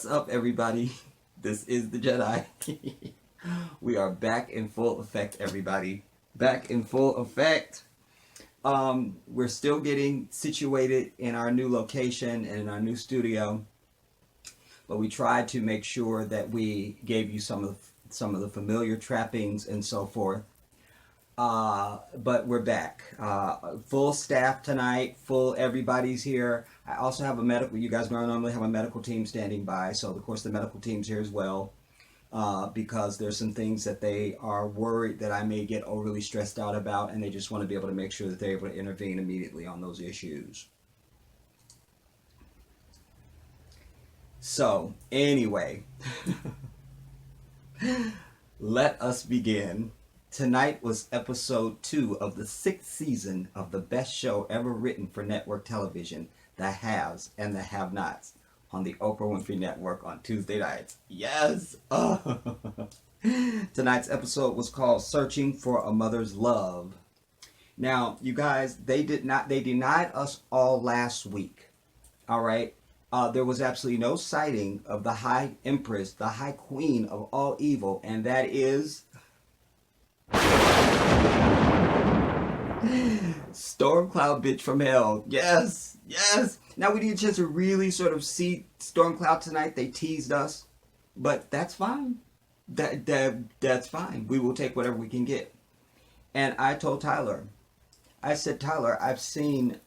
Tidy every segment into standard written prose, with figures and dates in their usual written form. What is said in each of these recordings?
What's up, everybody? This is the Jedi. We are back in full effect, everybody. Back in full effect. We're still getting situated in our new location and in our new studio, but we tried to make sure that we gave you some of the familiar trappings and so forth. But we're back. Full staff tonight. Full everybody's here. I also have a medical. You guys normally have a medical team standing by, so of course the medical team's here as well. Because there's some things that they are worried that I may get overly stressed out about, and they just want to be able to make sure that they're able to intervene immediately on those issues. So, anyway, let us begin. Tonight was episode 2 of the 6th season of the best show ever written for network television, The Haves and the Have-Nots, on the Oprah Winfrey Network on Tuesday nights. Yes! Tonight's episode was called Searching for a Mother's Love. Now, you guys, they denied us all last week. All right? There was absolutely no sighting of the High Empress, the High Queen of all evil, and that is Stormcloud bitch from hell. Yes, yes. Now we need a chance to really sort of see Stormcloud tonight. They teased us, but that's fine. That's fine. We will take whatever we can get. And I told Tyler, I said, Tyler, I've seen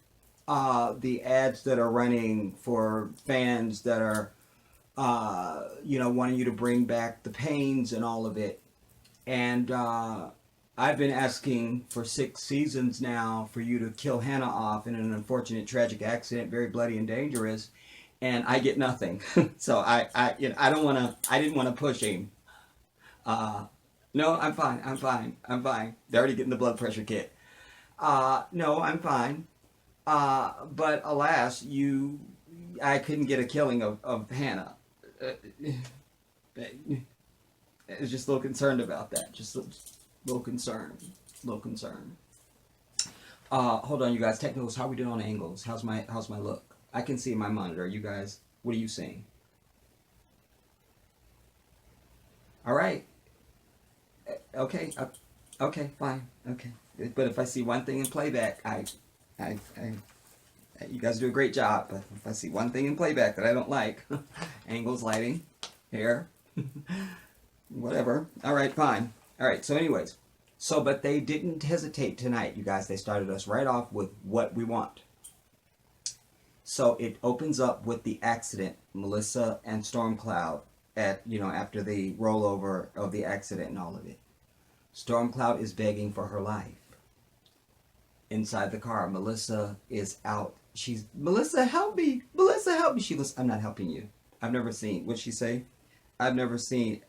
the ads that are running for fans that are, wanting you to bring back the pains and all of it. And I've been asking for 6 seasons now for you to kill Hannah off in an unfortunate tragic accident, very bloody and dangerous, and I get nothing. So I didn't want to push him. No, I'm fine. They're already getting the blood pressure kit. No, I'm fine. But alas, I couldn't get a killing of Hannah. I was just a little concerned about that. Just a little concerned. Hold on, you guys. Technicals, how are we doing on angles? How's my look? I can see my monitor. You guys, what are you seeing? All right. Okay. Okay. Fine. Okay. But if I see one thing in playback, you guys do a great job. But if I see one thing in playback that I don't like, angles, lighting, hair. Whatever. All right, fine. All right, so anyways. But they didn't hesitate tonight, you guys. They started us right off with what we want. So it opens up with the accident, Melissa and Stormcloud, after the rollover of the accident and all of it. Stormcloud is begging for her life. Inside the car, Melissa is out. Melissa, help me. Melissa, help me. She goes, I'm not helping you. I've never seen, what'd she say? I've never smelled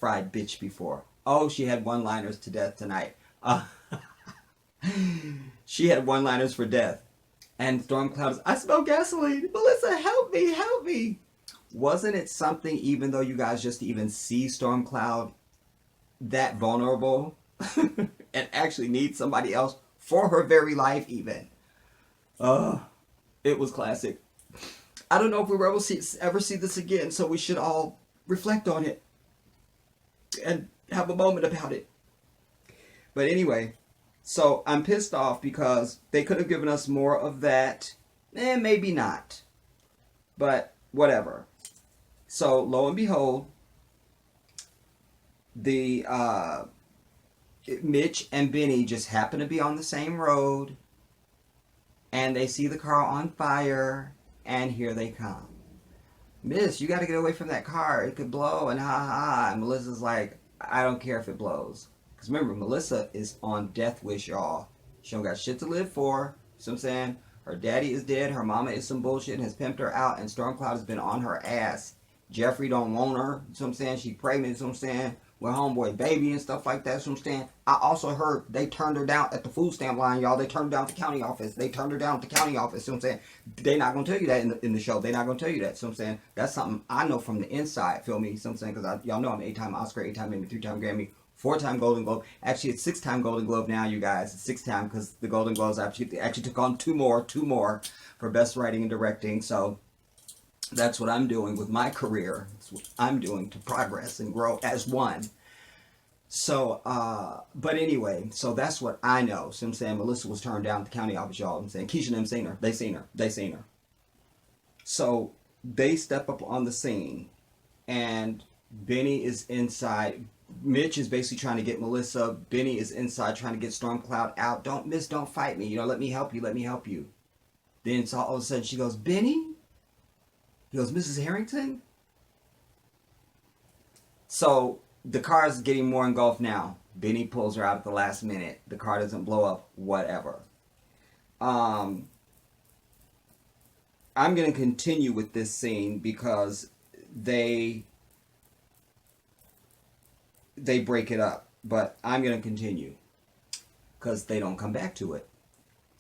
fried bitch before. Oh, she had one-liners to death tonight. She had one-liners for death. And Stormcloud is, I smell gasoline. Melissa, help me. Wasn't it something, even though you guys just even see Stormcloud that vulnerable and actually need somebody else for her very life even? It was classic. I don't know if we will ever see this again, so we should all reflect on it and have a moment about it. But anyway, so I'm pissed off because they could have given us more of that. Maybe not. But whatever. So lo and behold, the Mitch and Benny just happen to be on the same road, and they see the car on fire, and here they come. Miss, you got to get away from that car. It could blow, and ha. And Melissa's like, I don't care if it blows. Because remember, Melissa is on death wish, y'all. She don't got shit to live for. You know what I'm saying? Her daddy is dead. Her mama is some bullshit and has pimped her out. And Stormcloud has been on her ass. Jeffrey don't want her. You know what I'm saying? She pregnant. You know what I'm saying? With homeboy baby and stuff like that. You know what I'm saying? I also heard they turned her down at the food stamp line, y'all. They turned her down at the county office. You know what I'm saying? They're not going to tell you that in the show. They're not going to tell you that. You know what I'm saying? That's something I know from the inside. Feel me? You know what I'm saying? Because y'all know I'm 8-time Oscar, 8-time Emmy, 3-time Grammy, 4-time Golden Globe. Actually, it's 6-time Golden Globe now, you guys. It's 6-time because the Golden Globes actually took on two more for Best Writing and Directing. So That's what I'm doing with my career. That's what I'm doing to progress and grow as one. So, but anyway, so that's what I know. So I'm saying Melissa was turned down at the county office, y'all. I'm saying Keisha and them seen her. They seen her. They seen her. So they step up on the scene, and Benny is inside. Mitch is basically trying to get Melissa. Benny is inside trying to get Stormcloud out. Don't fight me. You know, let me help you. Let me help you. Then so all of a sudden she goes, Benny? He goes, Mrs. Harrington? So the car is getting more engulfed now. Benny pulls her out at the last minute. The car doesn't blow up, whatever. I'm going to continue with this scene because they break it up. But I'm going to continue because they don't come back to it.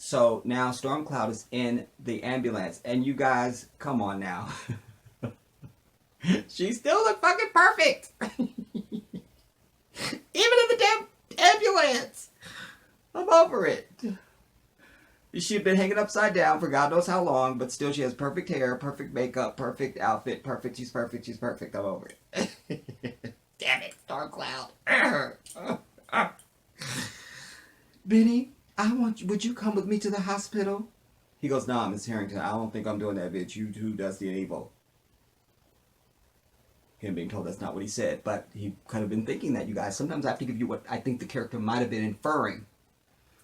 So now Stormcloud is in the ambulance. And you guys, come on now. She still look fucking perfect. Even in the damn ambulance. I'm over it. She'd been hanging upside down for God knows how long, but still she has perfect hair, perfect makeup, perfect outfit, perfect. She's perfect. She's perfect. I'm over it. Damn it, Stormcloud. Benny, would you come with me to the hospital? He goes, nah, Miss Harrington, I don't think I'm doing that, bitch. You too dusty and evil. Him being told that's not what he said, but he could have been thinking that, you guys. Sometimes I have to give you what I think the character might have been inferring.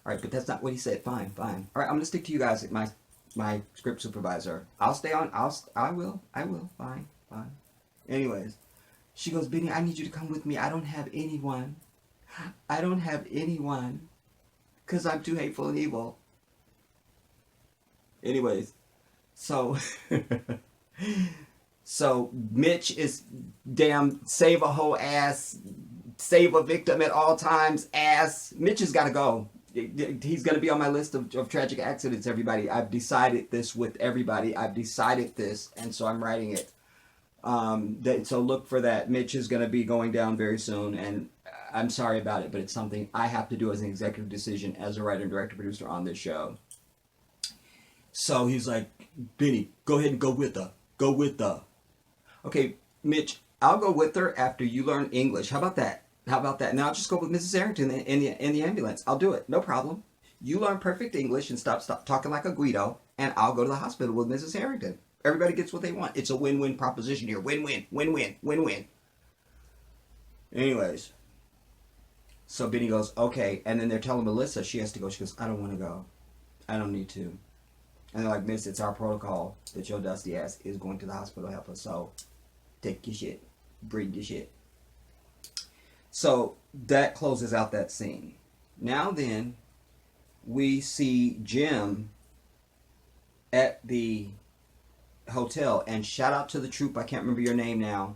All right, but that's not what he said. Fine, fine. All right, I'm going to stick to you guys, my script supervisor. I'll stay on. I will. Fine, fine. Anyways, she goes, Benny, I need you to come with me. I don't have anyone. I don't have anyone. Because I'm too hateful and evil. Anyways, so... So Mitch is damn save a hoe ass, save a victim at all times ass. Mitch has got to go. He's going to be on my list of tragic accidents, everybody. I've decided this with everybody. I've decided this, and so I'm writing it. So look for that. Mitch is going to be going down very soon, and I'm sorry about it, but it's something I have to do as an executive decision as a writer, director, producer on this show. So he's like, Benny, go ahead and go with her. Go with her. Okay, Mitch, I'll go with her after you learn English. How about that? How about that? Now I'll just go with Mrs. Harrington in the ambulance. I'll do it. No problem. You learn perfect English and stop talking like a Guido, and I'll go to the hospital with Mrs. Harrington. Everybody gets what they want. It's a win-win proposition here. Win-win, win-win, win-win. Anyways, so Benny goes, okay. And then they're telling Melissa she has to go. She goes, I don't want to go. I don't need to. And they're like, Miss, it's our protocol that your dusty ass is going to the hospital to help us. So take your shit. Bring your shit. So that closes out that scene. Now then, we see Jim at the hotel. And shout out to the troop, I can't remember your name now,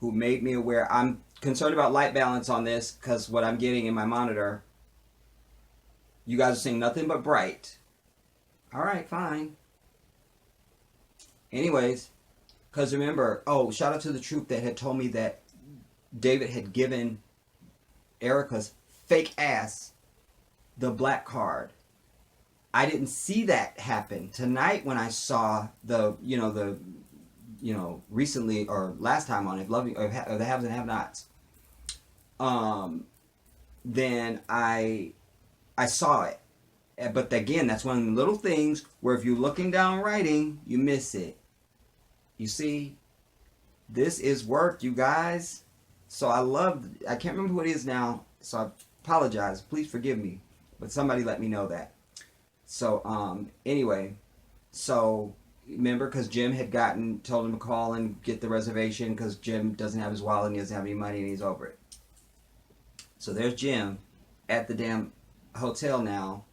who made me aware. I'm concerned about light balance on this because what I'm getting in my monitor, you guys are seeing nothing but bright. All right, fine. Anyways, because remember, shout out to the troop that had told me that David had given Erica's fake ass the black card. I didn't see that happen. Tonight when I saw recently or last time on it, Loving or the Haves and Have-Nots, then I saw it. But again, that's one of the little things where if you're looking down writing, you miss it. You see, this is work, you guys. So I can't remember who it is now, so I apologize. Please forgive me. But somebody let me know that. So, anyway, so remember, because Jim had told him to call and get the reservation because Jim doesn't have his wallet and he doesn't have any money and he's over it. So there's Jim at the damn hotel now.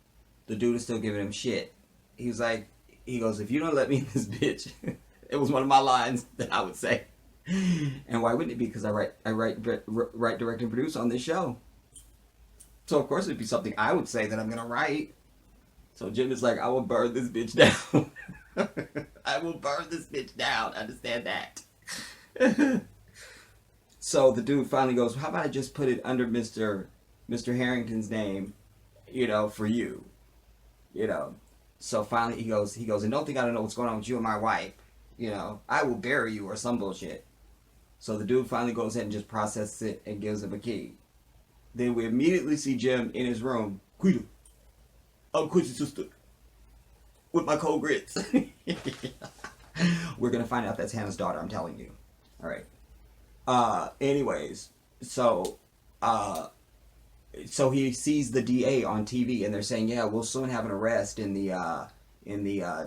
The dude is still giving him shit. He goes, if you don't let me in this bitch, it was one of my lines that I would say. And why wouldn't it be? Because I write, direct, and produce on this show. So of course it'd be something I would say that I'm gonna write. So Jim is like, I will burn this bitch down. I will burn this bitch down. Understand that? So the dude finally goes, how about I just put it under Mr. Harrington's name, for you. So finally he goes, and don't think I don't know what's going on with you and my wife. You know, I will bury you or some bullshit. So the dude finally goes ahead and just processes it and gives him a key. Then we immediately see Jim in his room. Quita, I'm Quincy's sister with my cold grits. We're gonna find out that's Hannah's daughter. I'm telling you. All right. Anyways, so he sees the DA on TV, and they're saying, yeah, we'll soon have an arrest in the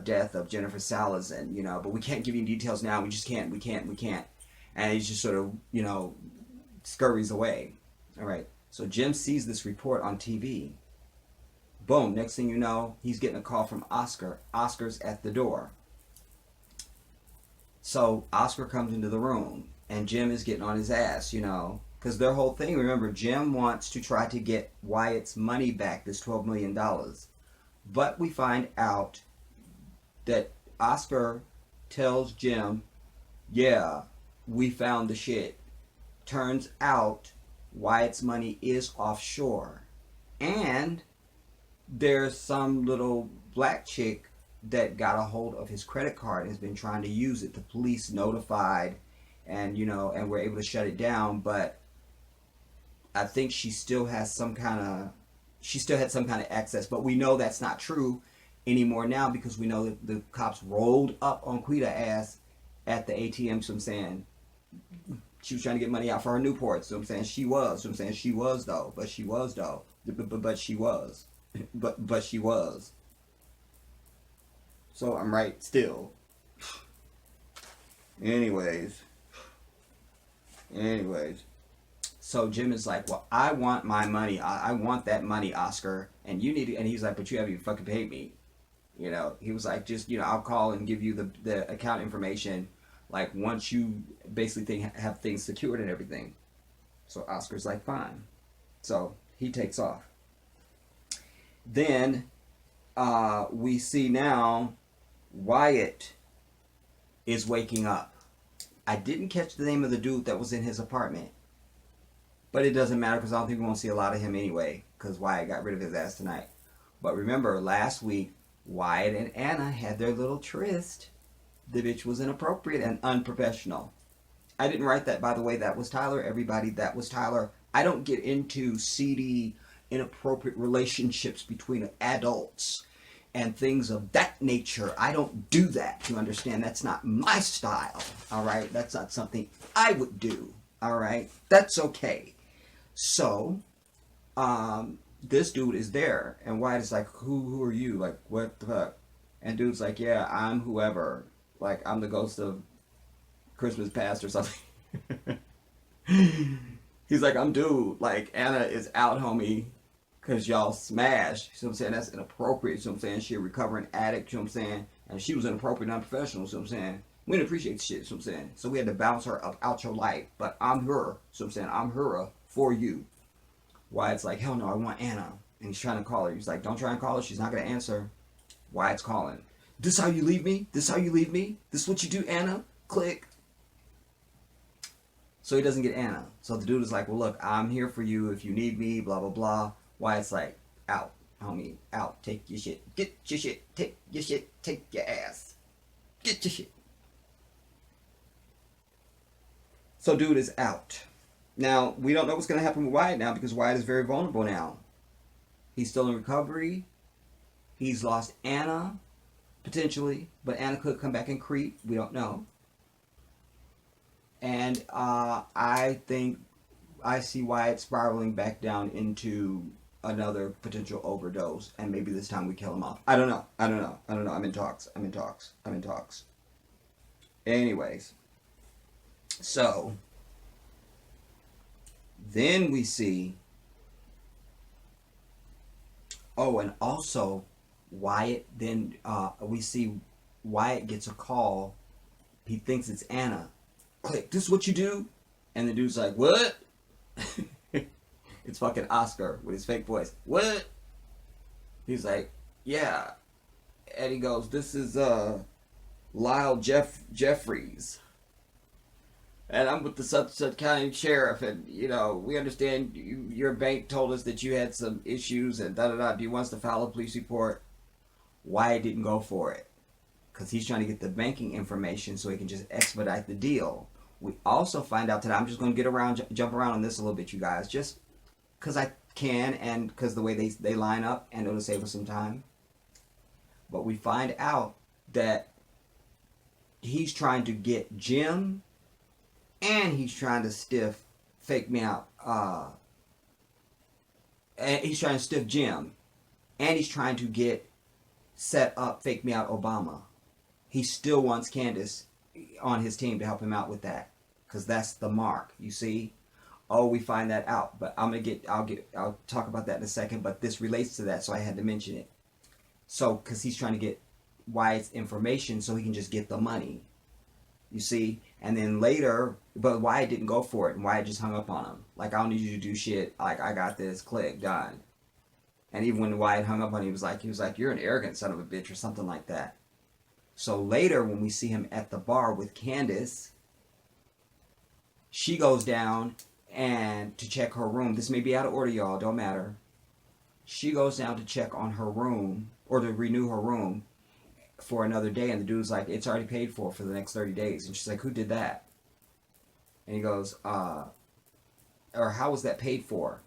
death of Jennifer Salas, and you know, but we can't give you details now. We just can't. We can't. And he just sort of, you know, scurries away. All right. So Jim sees this report on TV. Boom. Next thing you know, he's getting a call from Oscar. Oscar's at the door. So Oscar comes into the room, and Jim is getting on his ass, you know, because their whole thing, remember, Jim wants to try to get Wyatt's money back, this $12 million. But we find out that Oscar tells Jim, yeah, we found the shit. Turns out Wyatt's money is offshore. And there's some little black chick that got a hold of his credit card and has been trying to use it. The police notified, and you know, and were able to shut it down, but I think she still has some kind of, she still had some kind of access, but we know that's not true anymore now, because we know that the cops rolled up on Quita ass at the ATM. So I'm saying she was trying to get money out for her Newport. So I'm saying she was. So I'm saying she was though. But she was though. But she was. But she was. So I'm right still. Anyways. So Jim is like, well, I want my money. I want that money, Oscar. And you need to, and he's like, but you haven't even fucking paid me. You know, he was like, just, you know, I'll call and give you the account information, like, once you basically have things secured and everything. So Oscar's like, fine. So he takes off. Then we see now Wyatt is waking up. I didn't catch the name of the dude that was in his apartment. But it doesn't matter, because I don't think we won't see a lot of him anyway, because Wyatt got rid of his ass tonight. But remember, last week, Wyatt and Anna had their little tryst. The bitch was inappropriate and unprofessional. I didn't write that, by the way. That was Tyler. Everybody, that was Tyler. I don't get into seedy, inappropriate relationships between adults and things of that nature. I don't do that, you understand? That's not my style, all right? That's not something I would do, all right? That's okay. So, this dude is there, and Wyatt is like, who are you? Like, what the fuck? And dude's like, yeah, I'm whoever. Like, I'm the ghost of Christmas past or something. He's like, I'm dude. Like, Anna is out, homie, because y'all smashed. You know what I'm saying? That's inappropriate. You know what I'm saying? She a recovering addict. You know what I'm saying? And she was inappropriate and unprofessional. You know what I'm saying? We didn't appreciate the shit. You know what I'm saying? So we had to bounce her up out your life. But I'm her. You know what I'm saying? I'm her for you. Wyatt's like, hell no, I want Anna. And he's trying to call her. He's like, don't try and call her. She's not going to answer. Wyatt's calling. This how you leave me? This how you leave me? This what you do, Anna? Click. So he doesn't get Anna. So the dude is like, well, look, I'm here for you if you need me, blah, blah, blah. Wyatt's like, out, homie, out. Take your shit. Get your shit. Take your shit. Take your ass. Get your shit. So dude is out. Now, we don't know what's going to happen with Wyatt now, because Wyatt is very vulnerable now. He's still in recovery. He's lost Anna, potentially. But Anna could come back and creep. We don't know. And I think I see Wyatt spiraling back down into another potential overdose. And maybe this time we kill him off. I don't know. I'm in talks. Anyways. So then we see, oh, and also Wyatt, then we see Wyatt gets a call. He thinks it's Anna. Click, this is what you do? And the dude's like, what? It's fucking Oscar with his fake voice. What? He's like, yeah. And he goes, this is Lyle Jeffries. And I'm with the Such County Sheriff, and, you know, we understand your bank told us that you had some issues, and da-da-da. Do you want us to file a police report? Wyatt didn't go for it. because he's trying to get the banking information so he can just expedite the deal. We also find out that I'm just going to get around, jump around on this a little bit, you guys, just because I can and because the way they line up, and it'll save us some time. But we find out that he's trying to get Jim, and he's trying to fake me out. And he's trying to stiff Jim, and he's trying to set up fake me out Obama. He still wants Candice on his team to help him out with that, because that's the mark. You see? Oh, we find that out, but I'll talk about that in a second. But this relates to that, so I had to mention it. So, because he's trying to get Wyatt's information so he can just get the money. You see? And then later, but Wyatt didn't go for it, and Wyatt just hung up on him. Like, I don't need you to do shit. Like, I got this. Click, done. And even when Wyatt hung up on him, he was like, you're an arrogant son of a bitch, or something like that. So later, when we see him at the bar with Candice, she goes down and to check her room. This may be out of order, y'all. Don't matter. She goes down to check on her room, or to renew her room for another day, and the dude's like, it's already paid for the next 30 days. And she's like, who did that? And he goes, or how was that paid for?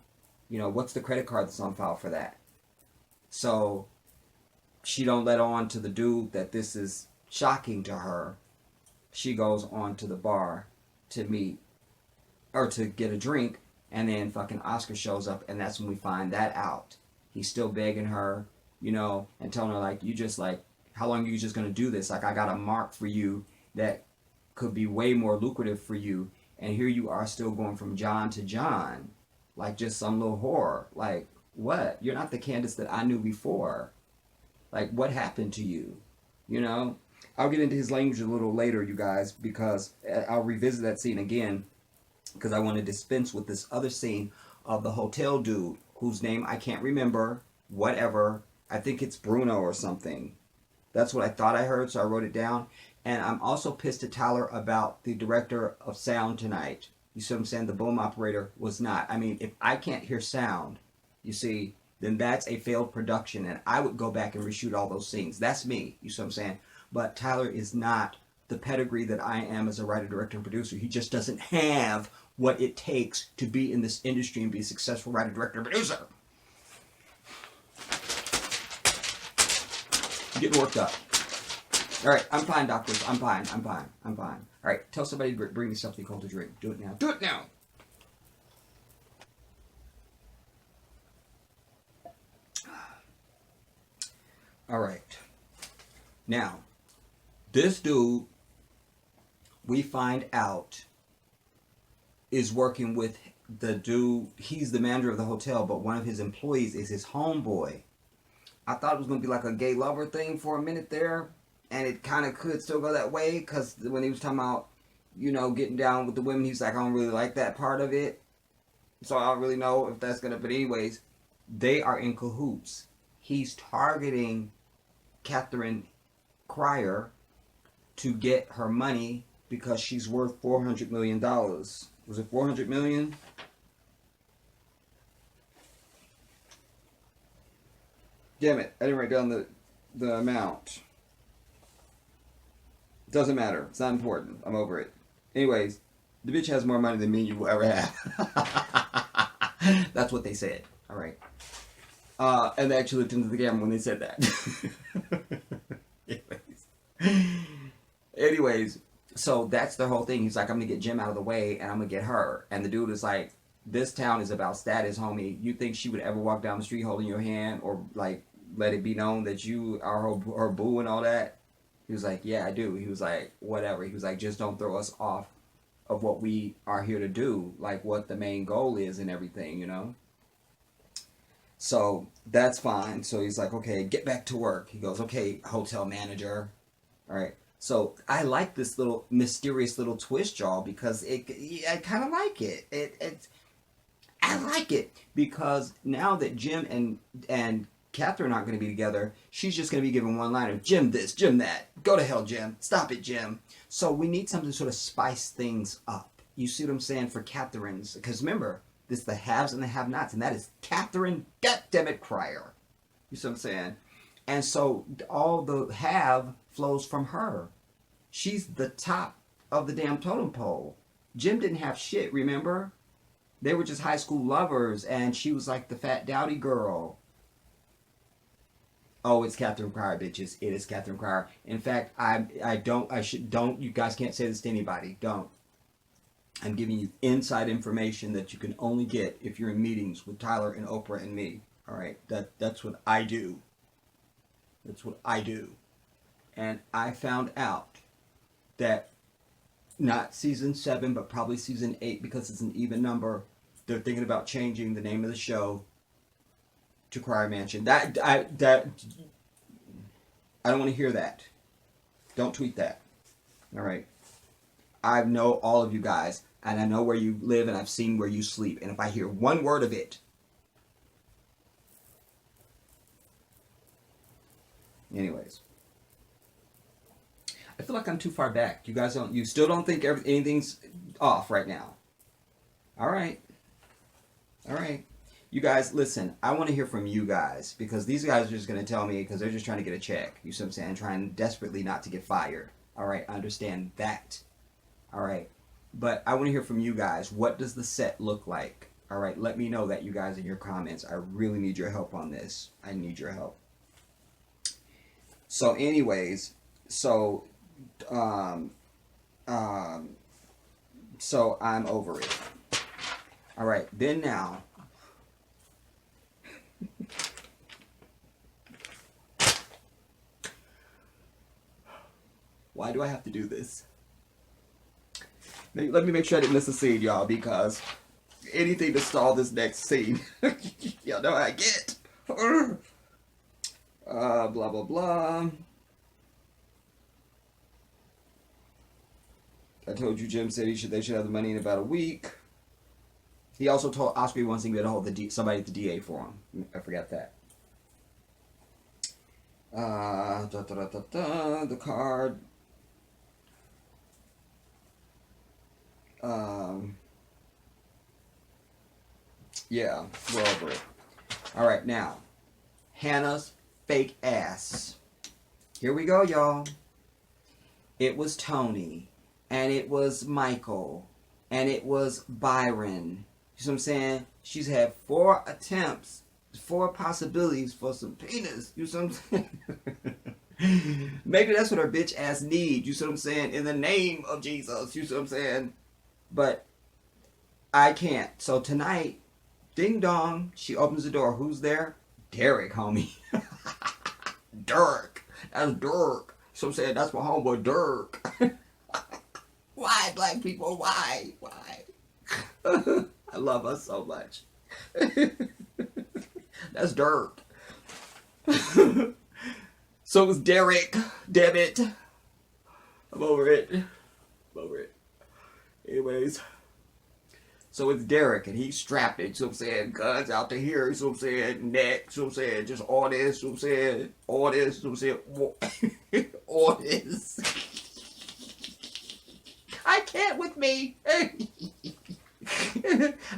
You know, what's the credit card that's on file for that? So she don't let on to the dude that this is shocking to her. She goes on to the bar to meet, or to get a drink, and then fucking Oscar shows up, and that's when we find that out. He's still begging her, you know, and telling her, like, you just, like, how long are you just going to do this? Like, I got a mark for you that could be way more lucrative for you, and here you are still going from John to John, like just some little whore. Like, what? You're not the Candice that I knew before. Like, what happened to you? You know? I'll get into his language a little later, you guys, because I'll revisit that scene again, because I want to dispense with this other scene of the hotel dude, whose name I can't remember, whatever. I think it's Bruno or something. That's what I thought I heard, so I wrote it down. And I'm also pissed at Tyler about the director of sound tonight. You see what I'm saying? The boom operator was not. I mean, if I can't hear sound, you see, then that's a failed production, and I would go back and reshoot all those scenes. That's me. You see what I'm saying? But Tyler is not the pedigree that I am as a writer, director, and producer. He just doesn't have what it takes to be in this industry and be a successful writer, director, and producer. I'm getting worked up. All right, I'm fine, doctors. I'm fine. All right, tell somebody to bring me something cold to drink. Do it now. Do it now. All right. Now, this dude, we find out, is working with the dude. He's the manager of the hotel, but one of his employees is his homeboy. I thought it was going to be like a gay lover thing for a minute there, and it kind of could still go that way, because when he was talking about, you know, getting down with the women, he's like, I don't really like that part of it, so I don't really know if that's going to, but anyways, they are in cahoots. He's targeting Catherine Cryer to get her money because she's worth $400 million. Was it $400 million? Damn it, I didn't write down the amount. Doesn't matter. It's not important. I'm over it. Anyways, the bitch has more money than me and you will ever have. That's what they said. All right. And they actually looked into the camera when they said that. Anyways, so that's the whole thing. He's like, I'm going to get Jim out of the way, and I'm going to get her. And the dude is like, this town is about status, homie. You think she would ever walk down the street holding your hand, or like let it be known that you are her boo and all that? He was like, yeah, I do. He was like, whatever. He was like, just don't throw us off of what we are here to do, like what the main goal is and everything, you know? So that's fine. So he's like, okay, get back to work. He goes, okay, hotel manager. All right. So I like this little mysterious little twist, y'all, because I kind of like it. I like it because now that Jim and Catherine aren't going to be together, she's just going to be given one line of Jim this, Jim that. Go to hell, Jim. Stop it, Jim. So we need something to sort of spice things up. You see what I'm saying for Catherine's? Because remember, this is the haves and the have-nots, and that is Catherine, goddammit, Cryer. You see what I'm saying? And so all the have flows from her. She's the top of the damn totem pole. Jim didn't have shit, remember? They were just high school lovers, and she was like the fat dowdy girl. Oh, it's Catherine Pryor, bitches. It is Catherine Pryor. In fact, don't, you guys can't say this to anybody. Don't. I'm giving you inside information that you can only get if you're in meetings with Tyler and Oprah and me. All right? That's what I do. That's what I do. And I found out that not season 7, but probably season 8, because it's an even number, they're thinking about changing the name of the show to Cry Mansion. I don't want to hear that. Don't tweet that. All right. I know all of you guys, and I know where you live, and I've seen where you sleep. And if I hear one word of it, anyways, I feel like I'm too far back. You still don't think anything's off right now. All right. All right. You guys, listen, I want to hear from you guys, because these guys are just going to tell me because they're just trying to get a check. You see what I'm saying? Trying desperately not to get fired. All right. I understand that. All right. But I want to hear from you guys. What does the set look like? All right. Let me know that, you guys, in your comments. I really need your help on this. I need your help. So anyways, so I'm over it. All right. Then now, why do I have to do this? Let me make sure I didn't miss a scene, y'all, because anything to stall this next scene. Y'all know how I get. Blah, blah, blah. I told you Jim said they should have the money in about a week. He also told Oscar he wants to get a hold of somebody at the DA for him. I forgot that. The card. Yeah, we're over it. All right, now, Hannah's fake ass. Here we go, y'all. It was Tony, and it was Michael, and it was Byron. You see what I'm saying? She's had 4 attempts, 4 possibilities for some penis. You see what I'm saying? Maybe that's what her bitch ass need. You see what I'm saying? In the name of Jesus. You see what I'm saying? But I can't. So tonight, ding dong, she opens the door. Who's there? Derek, homie. Dirk. That's Dirk. So I'm saying that's my homeboy Dirk. Why, black people? Why? I love us so much. That's Dirk. So it was Derek. Damn it. I'm over it. Anyways. So it's Derek, and he's strapped it, so I'm saying, guns out to here, so I'm saying, neck, so I'm saying, just all this, so I'm saying, all this, so I'm saying, all this. I can't with me. I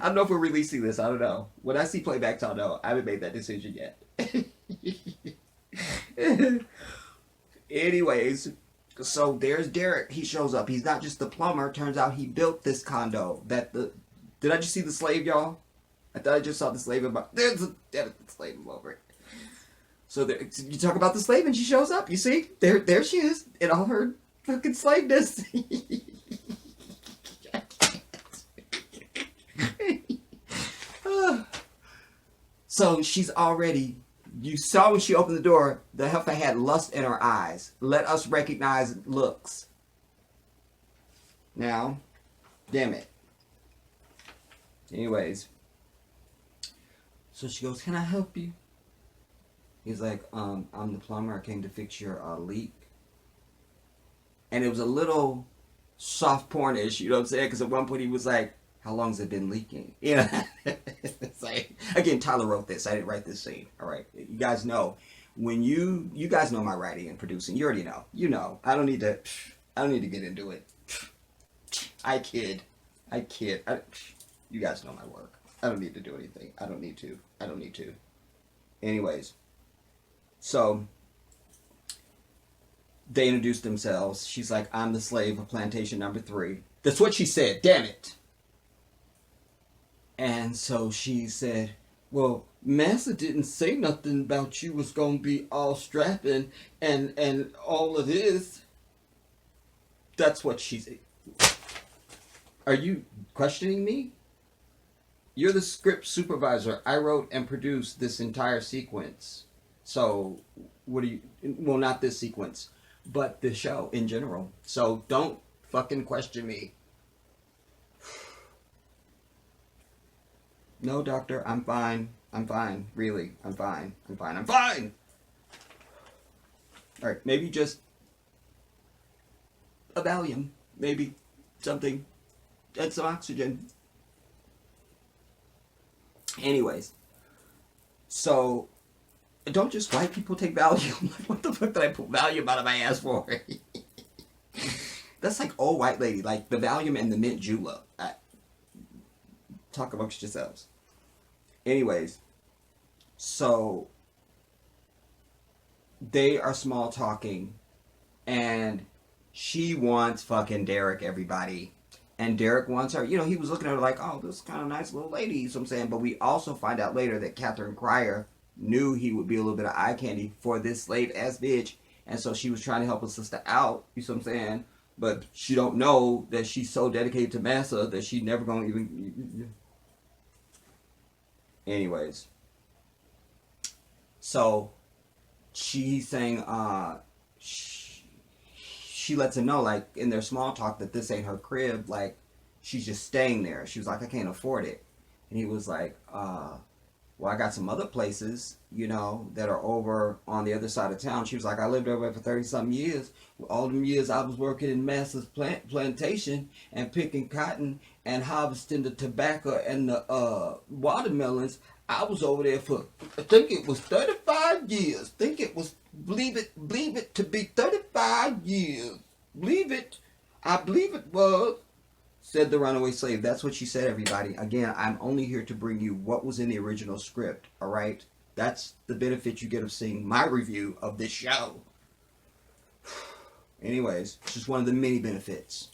don't know if we're releasing this, I don't know. When I see playback, I'll know. I haven't made that decision yet. Anyways, so there's Derek. He shows up. He's not just the plumber. Turns out he built this condo that Did I just see the slave, y'all? I thought I just saw the slave. There's a slave over it. So you talk about the slave, and she shows up. You see, there she is in all her fucking slaveness. So she's already. You saw when she opened the door, the heifer had lust in her eyes. Let us recognize looks. Now, damn it. Anyways, so she goes, "Can I help you?" He's like, "I'm the plumber. I came to fix your leak." And it was a little soft pornish, you know what I'm saying? Because at one point he was like, "How long's it been leaking?" You know, it's like, again, Tyler wrote this. I didn't write this scene. All right, you guys know when you guys know my writing and producing. You already know. You know. I don't need to get into it. I kid. You guys know my work. I don't need to do anything. I don't need to. Anyways. So, They introduced themselves. She's like, I'm the slave of plantation number 3. That's what she said. Damn it. And so she said, well, Massa didn't say nothing about you was going to be all strapping and all of this. That's what she said. Are you questioning me? You're the script supervisor. I wrote and produced this entire sequence. So, what do you... Well, not this sequence, but the show in general. So, don't fucking question me. No, doctor, I'm fine. I'm fine. Really, I'm fine. I'm fine. I'm fine! Alright, maybe just a Valium. Maybe something. And some oxygen. Anyways. So, don't just white people take Valium. What the fuck did I put Valium out of my ass for? That's like old white lady. Like the Valium and the mint julep. Talk amongst yourselves. Anyways, so they are small talking, and she wants fucking Derek, everybody. And Derek wants her. You know, he was looking at her like, oh, this kind of nice little lady, you know what I'm saying? But we also find out later that Catherine Cryer knew he would be a little bit of eye candy for this slave-ass bitch. And so she was trying to help her sister out, you know what I'm saying? But she don't know that she's so dedicated to Massa that she never gonna even... Anyways. So, she's saying, she lets him know, like, in their small talk that this ain't her crib. Like, she's just staying there. She was like, I can't afford it. And he was like, well, I got some other places, you know, that are over on the other side of town. She was like, I lived over there for 30-something years. All them years I was working in Massa's plantation and picking cotton and harvesting the tobacco and the watermelons. I was over there for, I think it was 35 years. Think it was, believe it to be 35 years. Believe it. I believe it was. Said the runaway slave. That's what she said, everybody. Again, I'm only here to bring you what was in the original script, all right? That's the benefit you get of seeing my review of this show. Anyways, it's just one of the many benefits.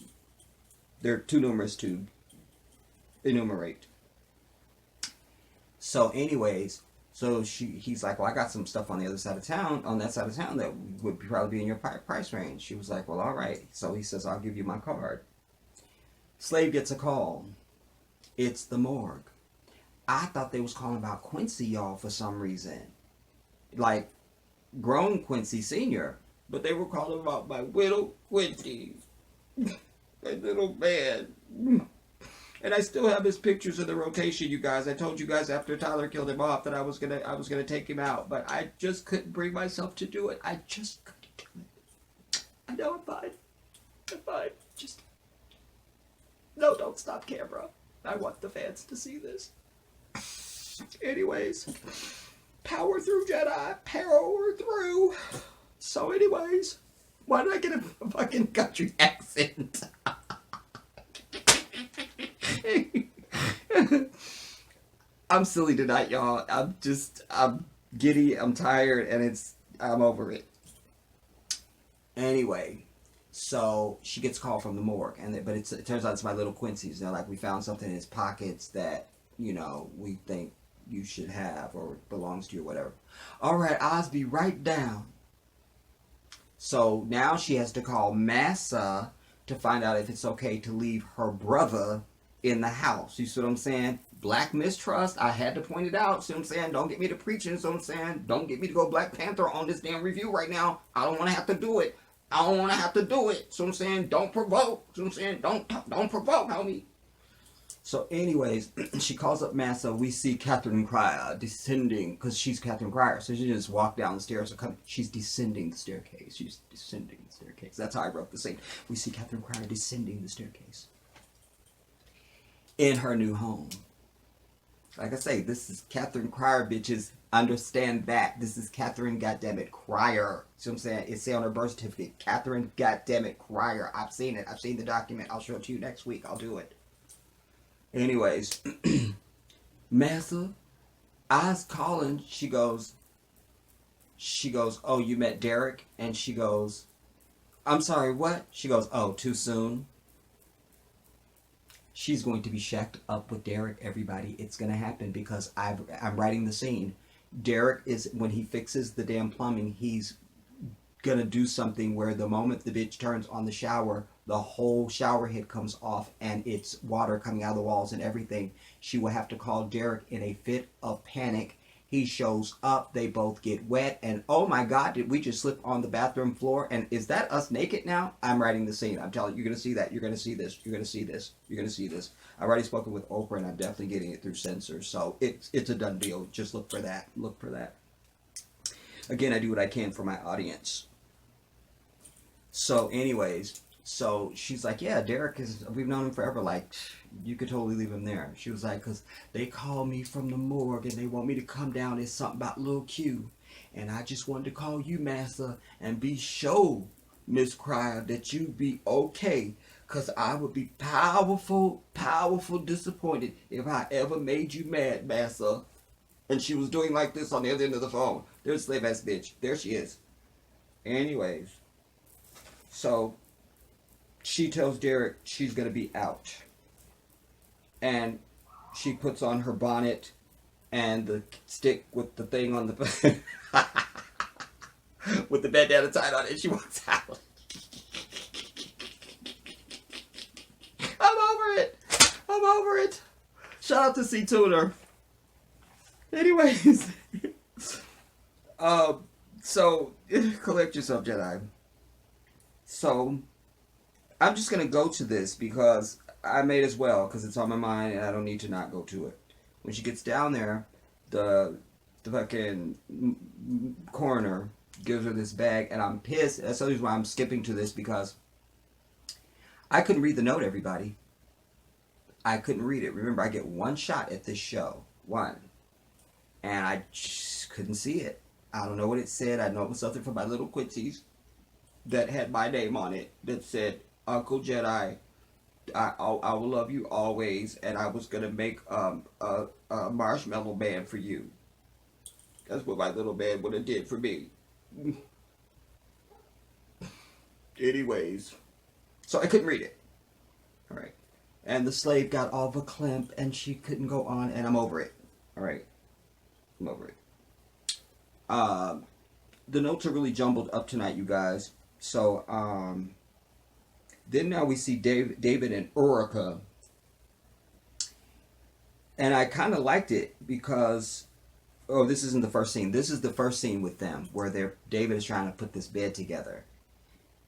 They're too numerous to enumerate. So anyways, so he's like, well, I got some stuff on the other side of town, on that side of town that would probably be in your price range. She was like, well, all right. So he says, I'll give you my card. Slave gets a call. It's the morgue. I thought they was calling about Quincy, y'all, for some reason. Like, grown Quincy Sr. But they were calling about my widow Quincy. That little man. And I still have his pictures of the rotation, you guys. I told you guys after Tyler killed him off that I was gonna take him out. But I just couldn't bring myself to do it. I just couldn't do it. I know, I'm fine. I'm fine. Just... No, don't stop camera. I want the fans to see this. Anyways. Power through, Jedi. Power through. So anyways. Why did I get a fucking country accent? I'm silly tonight, y'all. I'm giddy. I'm tired. And I'm over it. Anyway. So she gets a call from the morgue, but it turns out it's my little Quincy's. They're like, we found something in his pockets that, you know, we think you should have or belongs to you or whatever. All right, Osby, write down. So now she has to call Massa to find out if it's okay to leave her brother in the house. You see what I'm saying? Black mistrust. I had to point it out. See what I'm saying? Don't get me to preaching. See what I'm saying? Don't get me to go Black Panther on this damn review right now. I don't want to have to do it. I don't want to have to do it. So I'm saying, don't provoke. So I'm saying, don't provoke, homie. So anyways, she calls up Massa. We see Catherine Cryer descending, because she's Catherine Cryer. So she just walked down the stairs. She's descending the staircase. She's descending the staircase. That's how I wrote the scene. We see Catherine Cryer descending the staircase in her new home. Like I say, this is Catherine Cryer, bitches. Understand that. This is Catherine goddammit Cryer. See what I'm saying? It's say on her birth certificate. Catherine goddammit Cryer. I've seen it. I've seen the document. I'll show it to you next week. I'll do it. Anyways. Massa, I was calling. She goes, oh, you met Derek? And she goes, I'm sorry, what? She goes, oh, too soon? She's going to be shacked up with Derek, everybody. It's going to happen because I'm writing the scene. Derek is, when he fixes the damn plumbing, he's going to do something where the moment the bitch turns on the shower, the whole shower head comes off and it's water coming out of the walls and everything. She will have to call Derek in a fit of panic. He shows up, they both get wet, and oh my God, did we just slip on the bathroom floor? And is that us naked now? I'm writing the scene. I'm telling you, you're going to see that. You're going to see this. You're going to see this. You're going to see this. I've already spoken with Oprah, and I'm definitely getting it through censors. So it's a done deal. Just look for that. Look for that. Again, I do what I can for my audience. So anyways, so she's like, yeah, Derek is, we've known him forever. Like, you could totally leave him there. She was like, because they called me from the morgue and they want me to come down. It's something about Lil Q. And I just wanted to call you, Master, and be sure, Miss Cryer, that you be okay. Because I would be powerful disappointed if I ever made you mad, Master. And she was doing like this on the other end of the phone. There's slave ass bitch. There she is. Anyways. So she tells Derek she's going to be out. And she puts on her bonnet and the stick with the thing on the with the bandana tied on it. She walks out. I'm over it. I'm over it. Shout out to C Tuner. Anyways, so collect yourself, Jedi. So I'm just gonna go to this because I may as well, because it's on my mind and I don't need to not go to it. When she gets down there, the fucking coroner gives her this bag, and I'm pissed. That's the reason why I'm skipping to this, because I couldn't read the note, everybody. I couldn't read it. Remember, I get one shot at this show. One. And I just couldn't see it. I don't know what it said. I know it was something from my little Quincy's that had my name on it that said, Uncle Jedi, I will love you always, and I was going to make a marshmallow man for you. That's what my little man would have did for me. Anyways. So I couldn't read it. Alright. And the slave got all verklempt, and she couldn't go on, and I'm over it. Alright. I'm over it. The notes are really jumbled up tonight, you guys. So, then now we see David and Veronica. And I kind of liked it because, oh, this isn't the first scene. This is the first scene with them where David is trying to put this bed together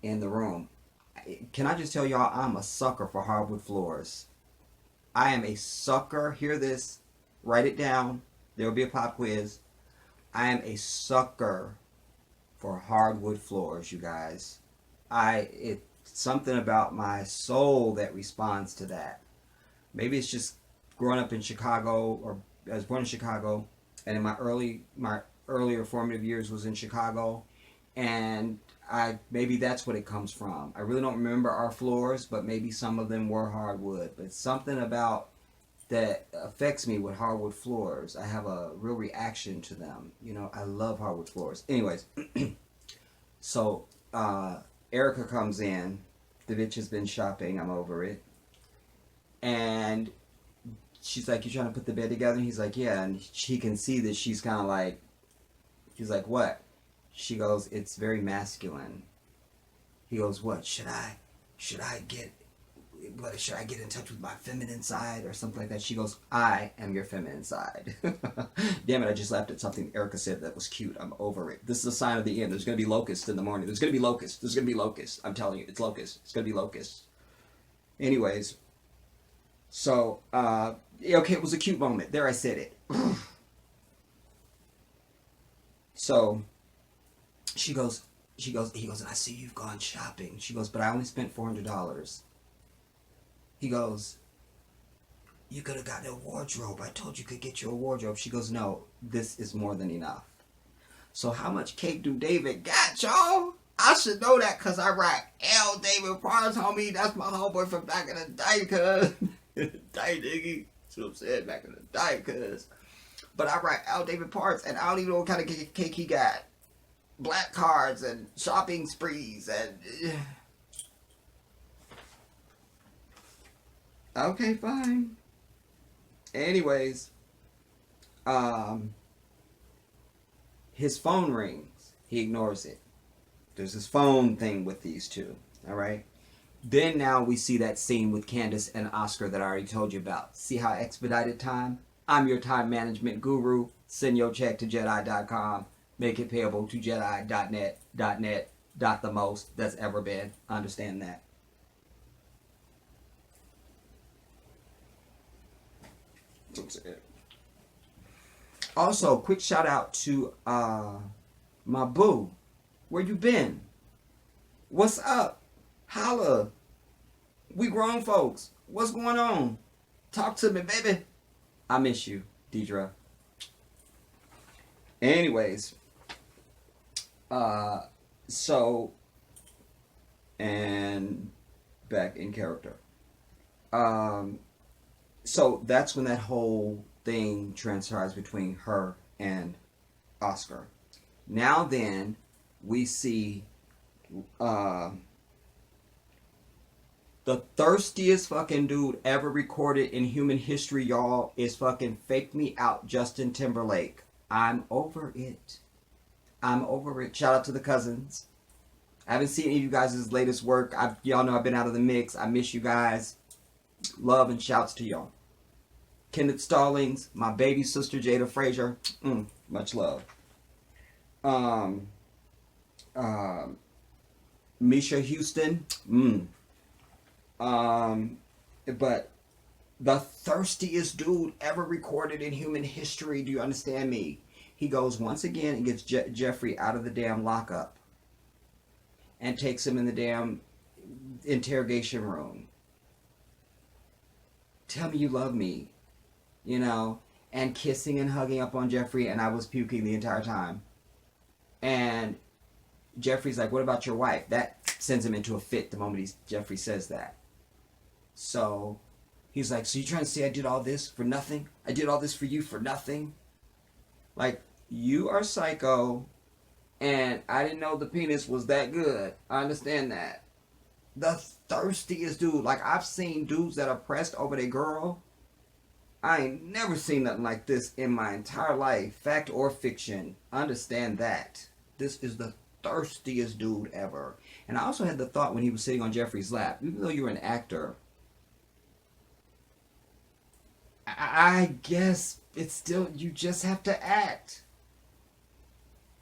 in the room. Can I just tell y'all, I'm a sucker for hardwood floors. I am a sucker. Hear this. Write it down. There will be a pop quiz. I am a sucker for hardwood floors, you guys. It's something about my soul that responds to that. Maybe it's just growing up in Chicago, or I was born in Chicago, and in my earlier formative years was in Chicago, and maybe that's what it comes from. I really don't remember our floors, but maybe some of them were hardwood. But it's something about that affects me with hardwood floors. I have a real reaction to them. You know, I love hardwood floors. Anyways, so Erica comes in. The bitch has been shopping. I'm over it. And she's like, you trying to put the bed together? And he's like, yeah. And she can see that she's kind of like, he's like, what? She goes, it's very masculine. He goes, what? Should I get in touch with my feminine side or something like that? She goes, I am your feminine side. Damn it, I just laughed at something Erica said that was cute. I'm over it. This is a sign of the end. There's going to be locusts in the morning. There's going to be locusts. There's going to be locusts. I'm telling you, it's locusts. It's going to be locusts. Anyways, so, okay, it was a cute moment. There, I said it. So, he goes, and I see you've gone shopping. She goes, but I only spent $400. He goes, you could have gotten a wardrobe. I told you could get you a wardrobe. She goes, no, this is more than enough. So how much cake do David got, y'all? I should know that because I write L. David Parts, homie. That's my homeboy from back in the day, cuz. Day diggy. That's what I'm saying, back in the day, cuz. But I write L. David Parts, and I don't even know what kind of cake he got. black cards and shopping sprees and... Okay, fine. Anyways, his phone rings. He ignores it. There's this phone thing with these two. All right. Then now we see that scene with Candice and Oscar that I already told you about. See how expedited time? I'm your time management guru. Send your check to Jedi.com. Make it payable to Jedi.net. The most that's ever been. Understand that. Also, quick shout out to my boo. Where you been? What's up? Holla. We grown folks. What's going on? Talk to me, baby. I miss you, Deidre. Anyways, so, and back in character. So that's when that whole thing transpires between her and Oscar. Now then, we see the thirstiest fucking dude ever recorded in human history, y'all, is fucking Fake Me Out Justin Timberlake. I'm over it. I'm over it. Shout out to the cousins. I haven't seen any of you guys' latest work. Y'all know I've been out of the mix. I miss you guys. Love and shouts to y'all. Kenneth Stallings, my baby sister Jada Frazier. Much love. Misha Houston. But the thirstiest dude ever recorded in human history. Do you understand me? He goes once again and gets Jeffrey out of the damn lockup and takes him in the damn interrogation room. Tell me you love me, you know, and kissing and hugging up on Jeffrey, and I was puking the entire time. And Jeffrey's like, what about your wife? That sends him into a fit the moment Jeffrey says that. So he's like, so you trying to say I did all this for nothing? I did all this for you for nothing? Like, you are psycho, and I didn't know the penis was that good. I understand that. The thirstiest dude. Like, I've seen dudes that are pressed over their girl. I ain't never seen nothing like this in my entire life. Fact or fiction. Understand that. This is the thirstiest dude ever. And I also had the thought when he was sitting on Jeffrey's lap, even though you're an actor, I guess it's still, you just have to act.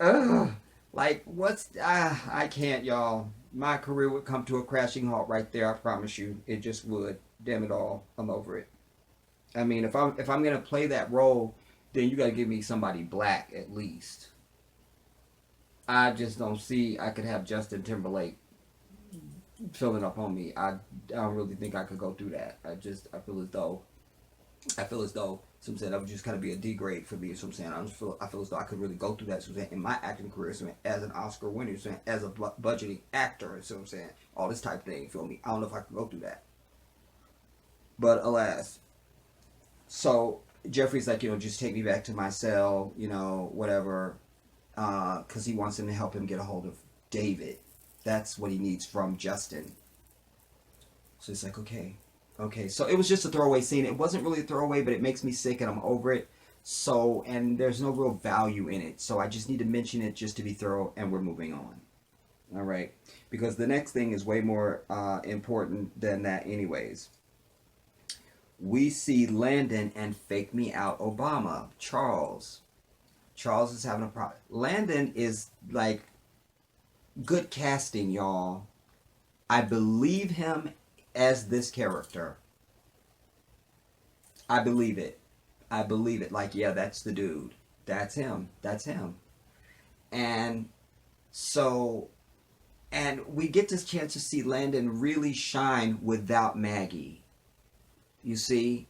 Ugh. Like, I can't, y'all. My career would come to a crashing halt right there, I promise you. It just would. Damn it all. I'm over it. I mean, if I'm gonna play that role, then you gotta give me somebody black at least. I just don't see I could have Justin Timberlake filling up on me. I don't really think I could go through that. I feel as though so I'm saying that would just kind of be a D grade for me. So I'm saying I feel as though I could really go through that. So I'm saying in my acting career, so as an Oscar winner, so as a budgeting actor, so I'm saying all this type of thing. Feel me? I don't know if I could go through that. But alas, so Jeffrey's like, just take me back to my cell, whatever, because he wants him to help him get a hold of David. That's what he needs from Justin. So he's like, okay. So it was just a throwaway scene. It wasn't really a throwaway, but it makes me sick and I'm over it. So, and there's no real value in it. So I just need to mention it just to be thorough, and we're moving on. All right. Because the next thing is way more important than that anyways. We see Landon and Fake Me Out Obama. Charles is having a problem. Landon is like good casting, y'all. I believe him as this character. I believe it. Like, yeah, that's the dude. That's him. And so, and we get this chance to see Landon really shine without Maggie. You see?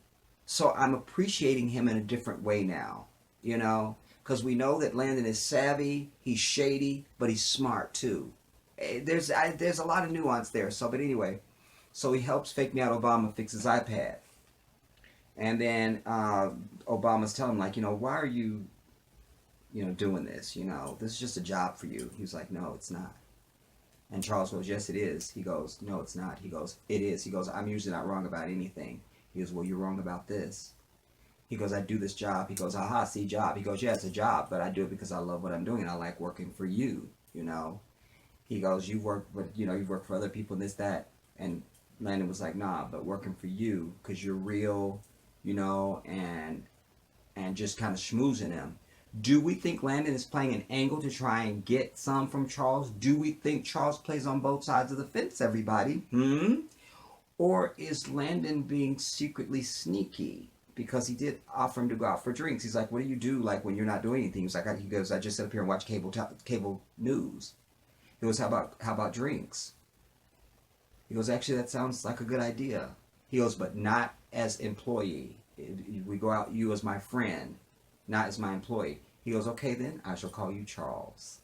So I'm appreciating him in a different way now, because we know that Landon is savvy, he's shady, but he's smart too. There's a lot of nuance there. So, but anyway, so he helps Fake Me Out Obama fix his iPad. And then Obama's telling him, like, why are you doing this. This is just a job for you. He was like, no, it's not. And Charles goes, yes, it is. He goes, no, it's not. He goes, it is. He goes, I'm usually not wrong about anything. He goes, well, you're wrong about this. He goes, I do this job. He goes, aha, see, job. He goes, yeah, it's a job, but I do it because I love what I'm doing. I like working for you, He goes, you've worked for other people and this, that. And Landon was like, nah, but working for you because you're real, and just kind of schmoozing him. Do we think Landon is playing an angle to try and get some from Charles? Do we think Charles plays on both sides of the fence, everybody? Or is Landon being secretly sneaky? Because he did offer him to go out for drinks. He's like, what do you do when you're not doing anything? He goes, I just sit up here and watch cable news. He goes, how about drinks? He goes, actually, that sounds like a good idea. He goes, but not as employee. We go out, you as my friend, not as my employee. He goes, okay, then I shall call you Charles.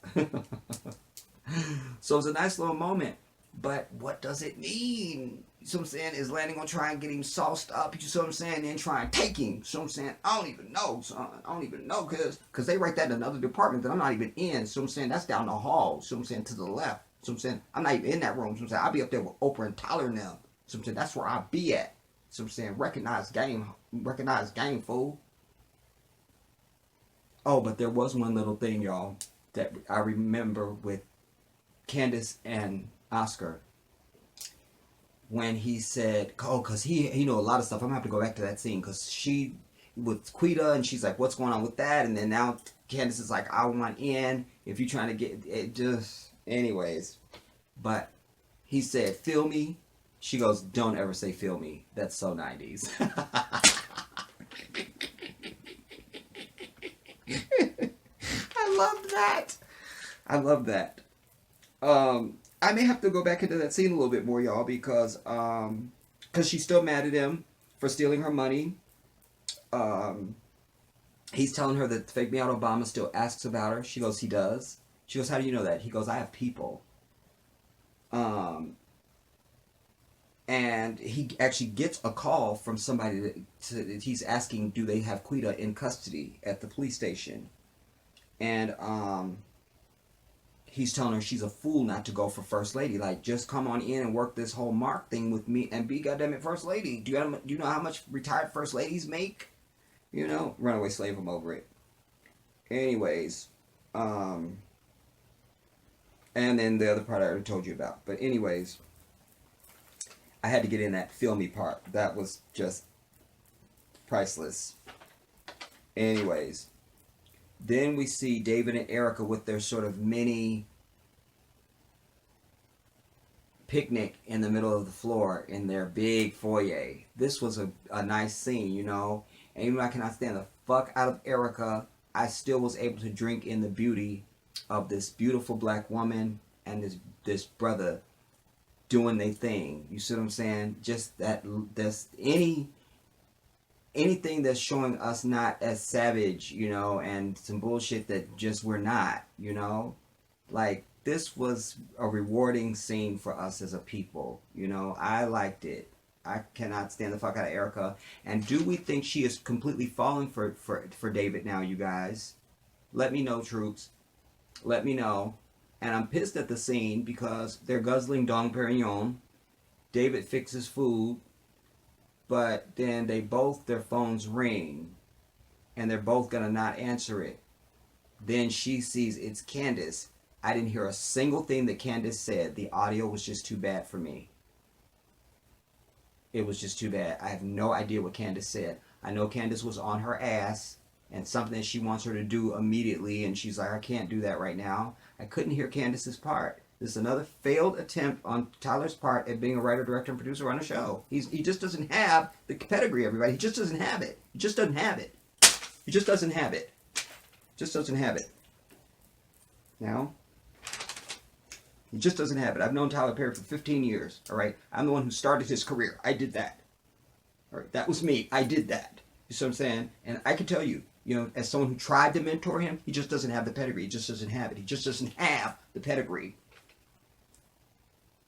So it's a nice little moment. But what does it mean? You see what I'm saying? Is Landon going to try and get him sauced up? You see what I'm saying? Then try and take him. You see what I'm saying? I don't even know, son. I don't even know because they write that in another department that I'm not even in. So I'm saying that's down the hall. So I'm saying to the left. So I'm saying I'm not even in that room. So I'm saying I'll be up there with Oprah and Tyler now. So I'm saying that's where I'll be at. So I'm saying recognize game, fool. Oh, but there was one little thing, y'all, that I remember with Candice and Oscar. When he said, because he know a lot of stuff. I'm going to have to go back to that scene because she, with Quita, and she's like, what's going on with that? And then now Candice is like, I want in. If you're trying to get it, just, anyways. But he said, feel me. She goes, don't ever say feel me. That's so 90s. I love that. I love that. I may have to go back into that scene a little bit more, y'all, because she's still mad at him for stealing her money. He's telling her that Fake Me Out Obama still asks about her. She goes, he does. She goes, how do you know that? He goes, I have people. And he actually gets a call from somebody he's asking, do they have Quita in custody at the police station? And he's telling her she's a fool not to go for First Lady. Like, just come on in and work this whole Mark thing with me and be goddammit First Lady. Do you know how much retired First Ladies make? Runaway slave them over it. Anyways, and then the other part I already told you about. But anyways, I had to get in that feel me part. That was just priceless. Anyways. Then we see David and Erica with their sort of mini picnic in the middle of the floor in their big foyer. This was a nice scene, And even though I cannot stand the fuck out of Erica, I still was able to drink in the beauty of this beautiful black woman and this brother doing their thing. You see what I'm saying? Just that there's anything that's showing us not as savage, and some bullshit that just we're not, like this was a rewarding scene for us as a people, I liked it. I cannot stand the fuck out of Erica. And do we think she is completely falling for David now, you guys? Let me know, troops. Let me know. And I'm pissed at the scene because they're guzzling Dom Perignon. David fixes food. But then their phones ring. And they're both going to not answer it. Then she sees it's Candice. I didn't hear a single thing that Candice said. The audio was just too bad for me. It was just too bad. I have no idea what Candice said. I know Candice was on her ass. And something that she wants her to do immediately. And she's like, I can't do that right now. I couldn't hear Candice's part. This is another failed attempt on Tyler's part at being a writer, director, and producer on a show. He just doesn't have the pedigree, everybody. He just doesn't have it. He just doesn't have it. He just doesn't have it. Just doesn't have it. Now, he just doesn't have it. I've known Tyler Perry for 15 years, all right? I'm the one who started his career. I did that. All right, that was me. I did that. You see what I'm saying? And I can tell you, as someone who tried to mentor him, he just doesn't have the pedigree. He just doesn't have it. He just doesn't have the pedigree.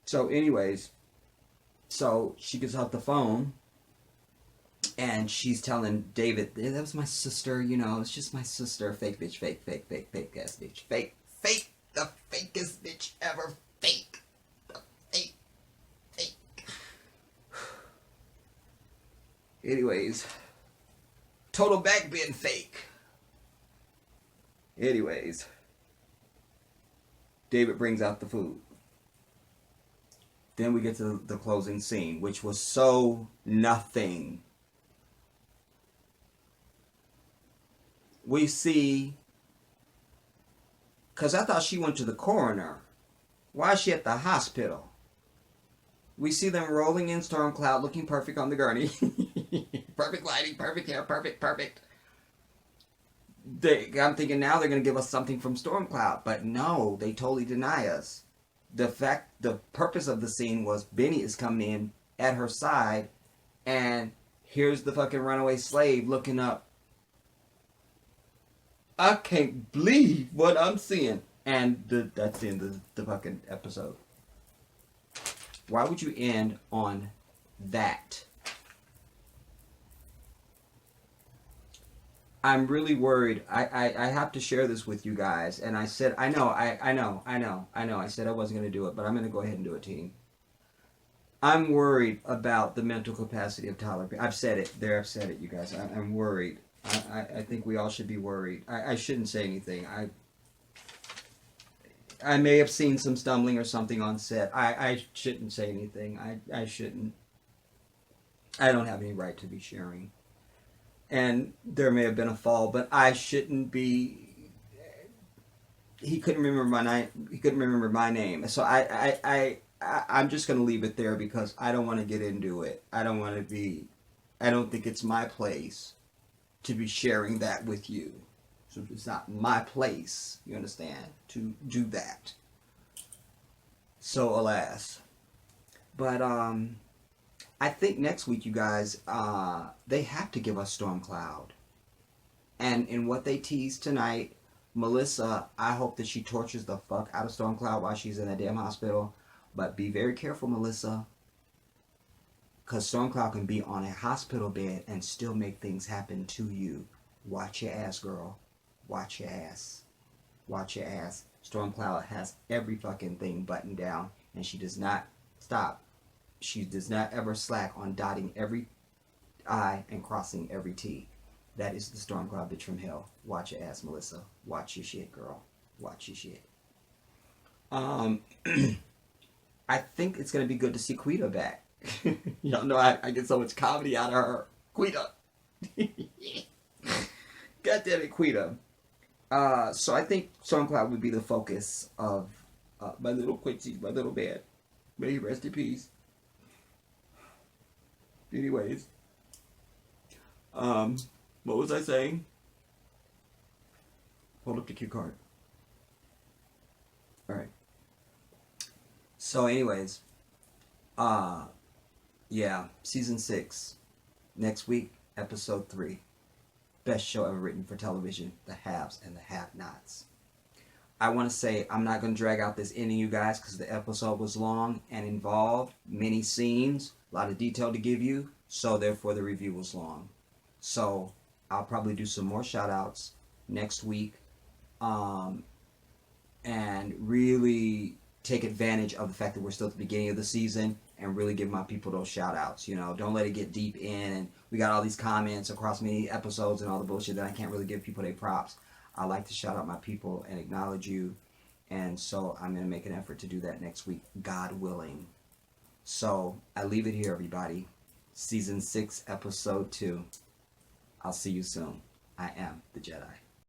So anyways, so she gets off the phone And she's telling David, that was my sister, you know, it's just my sister. Fake bitch, fake, fake, fake, fake ass bitch. Fake, fake, the fakest bitch ever. Fake. The fake, fake. Anyways, total back being fake. Anyways, David brings out the food. Then we get to the closing scene, which was so nothing. We see, because I thought she went to the coroner. Why is she at the hospital? We see them rolling in Stormcloud, looking perfect on the gurney. Perfect lighting, perfect hair, perfect. I'm thinking now they're going to give us something from Stormcloud, but no, they totally deny us. The purpose of the scene was Benny is coming in at her side, and here's the fucking runaway slave looking up. I can't believe what I'm seeing. And that's the end of the fucking episode. Why would you end on that? I'm really worried. I have to share this with you guys. And I said, I know. I said I wasn't going to do it, but I'm going to go ahead and do it, team. I'm worried about the mental capacity of Tyler. I've said it. I've said it, you guys. I'm worried. I think we all should be worried. I shouldn't say anything. I may have seen some stumbling or something on set. I shouldn't say anything. I shouldn't. I don't have any right to be sharing. And there may have been a fall, but I shouldn't be. He couldn't remember my name. He couldn't remember my name. So I'm just going to leave it there because I don't want to get into it. I don't want to be. I don't think it's my place to be sharing that with you. So it's not my place, you understand, to do that. So alas. But I think next week, you guys, they have to give us Stormcloud. And in what they teased tonight, Melissa, I hope that she tortures the fuck out of Stormcloud while she's in that damn hospital. But be very careful, Melissa. Because Stormcloud can be on a hospital bed and still make things happen to you. Watch your ass, girl. Watch your ass. Watch your ass. Stormcloud has every fucking thing buttoned down. And she does not stop. She does not ever slack on dotting every I and crossing every T. That is the Stormcloud bitch from hell. Watch your ass, Melissa. Watch your shit, girl. Watch your shit. I think it's going to be good to see Quita back. Y'all know I get so much comedy out of her. Quita. God damn it, Quita. So I think Stormcloud would be the focus of my little Quincy, my little man. May he rest in peace. Anyways. What was I saying? Hold up the cue card. Alright. So anyways. Yeah, season 6. Next week, episode 3. Best show ever written for television. The haves and the have-nots. I want to say I'm not going to drag out this ending, you guys, because the episode was long and involved. Many scenes. A lot of detail to give you. So therefore the review was long. So I'll probably do some more shout outs next week. And really take advantage of the fact that we're still at the beginning of the season and really give my people those shout outs. You know, don't let it get deep in and we got all these comments across many episodes and all the bullshit that I can't really give people their props. I like to shout out my people and acknowledge you. And so I'm going to make an effort to do that next week, God willing. So I leave it here, everybody. Season 6, episode 2. I'll see you soon. I am the Jedi.